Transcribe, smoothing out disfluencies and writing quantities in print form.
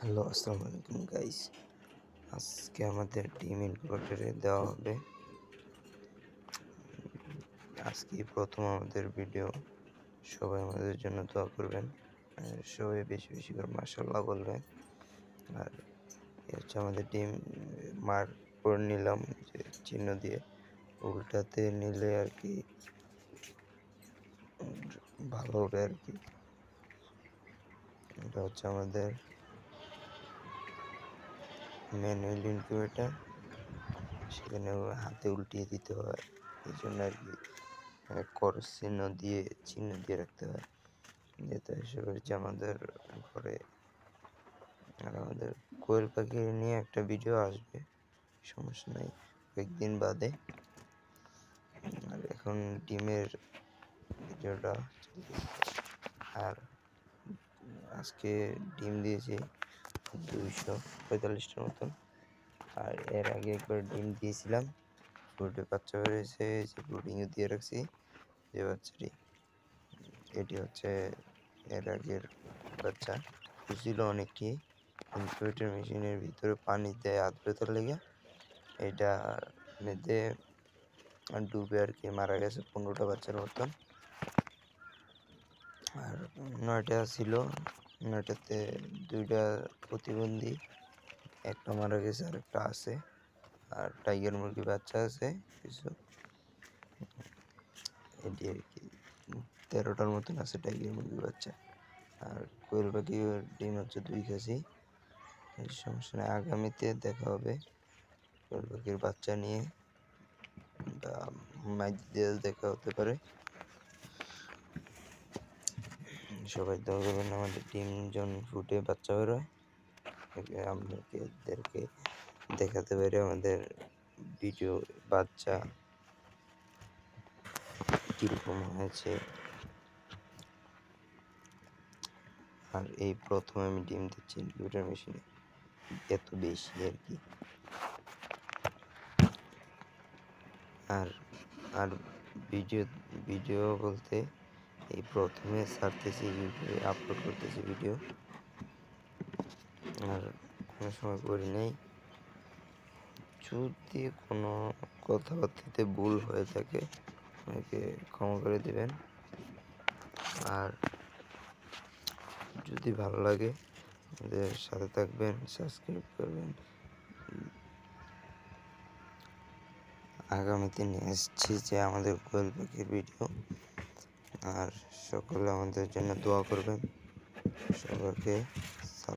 Hello, আসসালামু আলাইকুম guys. আজকে আমাদের টিম ইনকিউবেটরে দেওয়া হবে। আজকে প্রথম আমাদের ভিডিও। সবাই আমাদের জন্য দোয়া করবেন। সবাই বেশি বেশি করে মাশাআল্লাহ বলবেন। আর এই হচ্ছে আমাদের টিম। মার্ক করে নিলাম যে চিহ্ন দিয়ে। উল্টাতে নিলে আর কি ভালো হবে আর কি। এটা হচ্ছে আমাদের ম্যানুয়াল ইনকিউবেটর। সেখানে হাতে উল্টিয়ে দিতে হয়, এই জন্য আর কি ক্রস চিহ্ন দিয়ে রাখতে হয়। যেটা এসে করেছে আমাদের ঘরে। আর আমাদের কোয়েল পাখি নিয়ে একটা ভিডিও আসবে, সমস্যা নাই, কয়েকদিন বাদে। আর এখন ডিমের ভিডিওটা চলতেছে। আর আজকে ডিম দিয়েছি 245টার মতন। আর এর আগে একবার ডিম দিয়েছিলাম, ফুটে বাচ্চা বেরিয়েছে, যে ব্রুডিংয়ে দিয়ে রাখছি যে বাচ্চাটি। এটি হচ্ছে এর আগের বাচ্চা। ছিল অনেকটি, ইনকিউবেটর মেশিনের ভিতরে পানি দেয় আর্দ্রতার লেগে এটা মধ্যে ডুবে আর কি মারা গেছে 15টা বাচ্চার মতন। আর 9টা ছিল, 9টাতে 2টা প্রতিবন্ধী, একটা মারা গেছে আর একটা আছে। আর টাইগার মুরগি বাচ্চা আছে কিছু, এটি আর কি 13টার মতন আছে টাইগার মুরগি বাচ্চা। আর কোয়েল পাখির ডিম হচ্ছে 2 কেজি। সমস্যা নেই, আগামীতে দেখা হবে কোয়েল পাখির বাচ্চা নিয়ে, বা মাইদের দেখা হতে পারে। সবাই দোয়া করবেন আমাদের টিম জন ফুটে বাচ্চা বেরোয়, আপনাদেরকে দেখাতে পারে আমাদের ভিডিও বাচ্চা কীরকম হয়েছে। আর এই প্রথম আমি ডিম দিচ্ছি ইনকিউবেটর মেশিনে, এত বেশি আর কি। আর ভিডিও বলতে এই প্রথমে ছাড়তেছি, ইউটিউবে আপলোড করতেছি ভিডিও, আর কোনো সময় করি নাই। যদি কোনো কথাবার্তাতে ভুল হয়ে থাকে আমাকে ক্ষমা করে দিবেন। আর যদি ভালো লাগে আমাদের সাথে থাকবেন, সাবস্ক্রাইব করবেন। আগামীতে নিয়ে এসেছি যে আমাদের কোয়েল পাখির ভিডিও। আর সকলে আমাদের জন্য দোয়া করবেন। সবাইকে